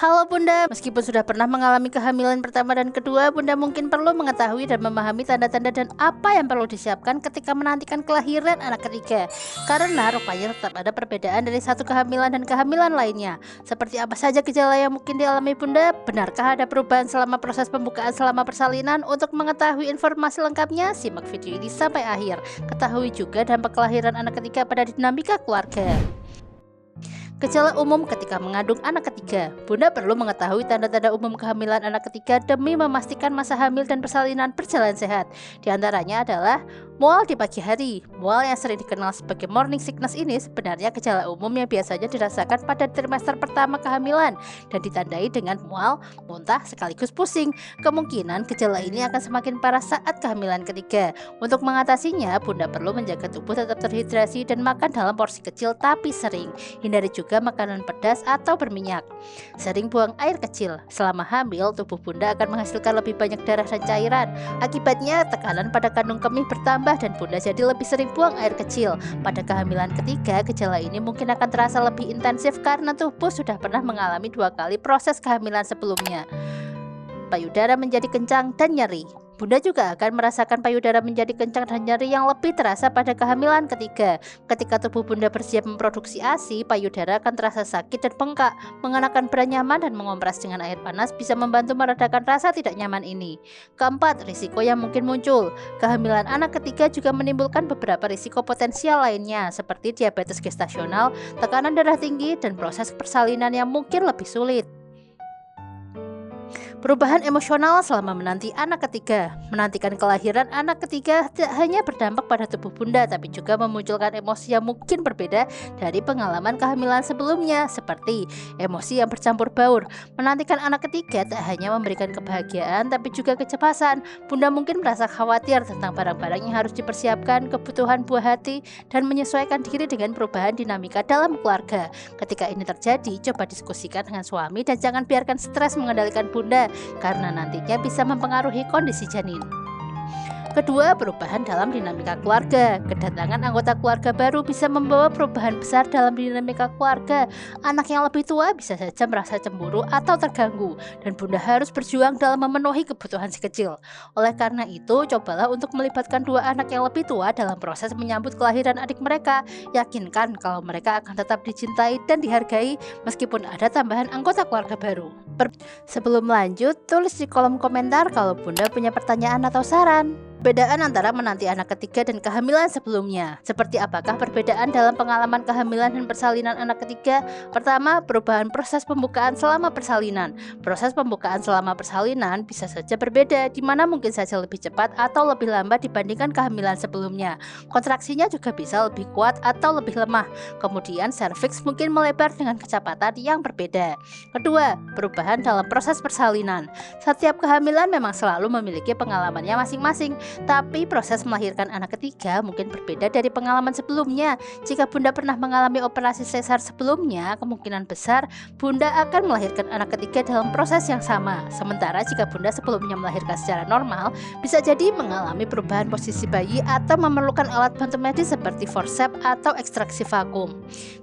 Halo Bunda, meskipun sudah pernah mengalami kehamilan pertama dan kedua, Bunda mungkin perlu mengetahui dan memahami tanda-tanda dan apa yang perlu disiapkan ketika menantikan kelahiran anak ketiga. Karena rupanya tetap ada perbedaan dari satu kehamilan dan kehamilan lainnya. Seperti apa saja gejala yang mungkin dialami Bunda? Benarkah ada perubahan selama proses pembukaan selama persalinan? Untuk mengetahui informasi lengkapnya, simak video ini sampai akhir. Ketahui juga dampak kelahiran anak ketiga pada dinamika keluarga. Gejala umum ketika mengandung anak ketiga. Bunda perlu mengetahui tanda-tanda umum kehamilan anak ketiga demi memastikan masa hamil dan persalinan berjalan sehat. Di antaranya adalah mual di pagi hari. Mual yang sering dikenal sebagai morning sickness ini sebenarnya gejala umum yang biasanya dirasakan pada trimester pertama kehamilan dan ditandai dengan mual, muntah, sekaligus pusing. Kemungkinan gejala ini akan semakin parah saat kehamilan ketiga. Untuk mengatasinya, Bunda perlu menjaga tubuh tetap terhidrasi dan makan dalam porsi kecil tapi sering. Hindari juga makanan pedas atau berminyak. Sering buang air kecil. Selama hamil, tubuh Bunda akan menghasilkan lebih banyak darah dan cairan. Akibatnya, tekanan pada kandung kemih bertambah dan Bunda jadi lebih sering buang air kecil. Pada kehamilan ketiga, gejala ini mungkin akan terasa lebih intensif karena tubuh sudah pernah mengalami 2 kali proses kehamilan sebelumnya. Payudara menjadi kencang dan nyeri. Bunda juga akan merasakan payudara menjadi kencang dan nyeri yang lebih terasa pada kehamilan ketiga. Ketika tubuh Bunda bersiap memproduksi ASI, payudara akan terasa sakit dan bengkak. Mengenakan bra nyaman dan mengompres dengan air panas bisa membantu meredakan rasa tidak nyaman ini. Keempat, risiko yang mungkin muncul. Kehamilan anak ketiga juga menimbulkan beberapa risiko potensial lainnya, seperti diabetes gestasional, tekanan darah tinggi, dan proses persalinan yang mungkin lebih sulit. Perubahan emosional selama menanti anak ketiga. Menantikan kelahiran anak ketiga tidak hanya berdampak pada tubuh Bunda, tapi juga memunculkan emosi yang mungkin berbeda dari pengalaman kehamilan sebelumnya, seperti emosi yang bercampur baur. Menantikan anak ketiga tak hanya memberikan kebahagiaan, tapi juga kecemasan. Bunda mungkin merasa khawatir tentang barang-barang yang harus dipersiapkan, kebutuhan buah hati, dan menyesuaikan diri dengan perubahan dinamika dalam keluarga. Ketika ini terjadi, coba diskusikan dengan suami dan jangan biarkan stres mengendalikan Bunda, karena nantinya bisa mempengaruhi kondisi janin. Kedua, perubahan dalam dinamika keluarga. Kedatangan anggota keluarga baru bisa membawa perubahan besar dalam dinamika keluarga. Anak yang lebih tua bisa saja merasa cemburu atau terganggu, dan Bunda harus berjuang dalam memenuhi kebutuhan si kecil. Oleh karena itu, cobalah untuk melibatkan 2 anak yang lebih tua dalam proses menyambut kelahiran adik mereka. Yakinkan kalau mereka akan tetap dicintai dan dihargai meskipun ada tambahan anggota keluarga baru. Sebelum lanjut, tulis di kolom komentar kalau Bunda punya pertanyaan atau saran. Perbedaan antara menanti anak ketiga dan kehamilan sebelumnya. Seperti apakah perbedaan dalam pengalaman kehamilan dan persalinan anak ketiga? Pertama, perubahan proses pembukaan selama persalinan. Proses pembukaan selama persalinan bisa saja berbeda, di mana mungkin saja lebih cepat atau lebih lambat dibandingkan kehamilan sebelumnya. Kontraksinya juga bisa lebih kuat atau lebih lemah. Kemudian serviks mungkin melebar dengan kecepatan yang berbeda. Kedua, perubahan dalam proses persalinan. Setiap kehamilan memang selalu memiliki pengalamannya masing-masing, tapi proses melahirkan anak ketiga mungkin berbeda dari pengalaman sebelumnya. Jika Bunda pernah mengalami operasi sesar sebelumnya, kemungkinan besar Bunda akan melahirkan anak ketiga dalam proses yang sama. Sementara jika Bunda sebelumnya melahirkan secara normal, bisa jadi mengalami perubahan posisi bayi atau memerlukan alat bantu medis seperti forceps atau ekstraksi vakum.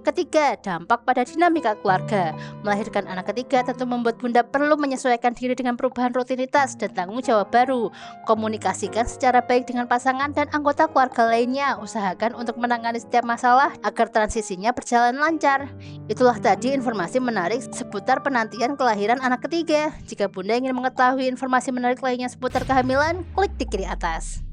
Ketiga, dampak pada dinamika keluarga. Melahirkan anak ketiga tentu membuat Bunda perlu menyesuaikan diri dengan perubahan rutinitas dan tanggung jawab baru. Komunikasikan secara baik dengan pasangan dan anggota keluarga lainnya. Usahakan untuk menangani setiap masalah agar transisinya berjalan lancar. Itulah tadi informasi menarik seputar penantian kelahiran anak ketiga. Jika Bunda ingin mengetahui informasi menarik lainnya seputar kehamilan, klik di kiri atas.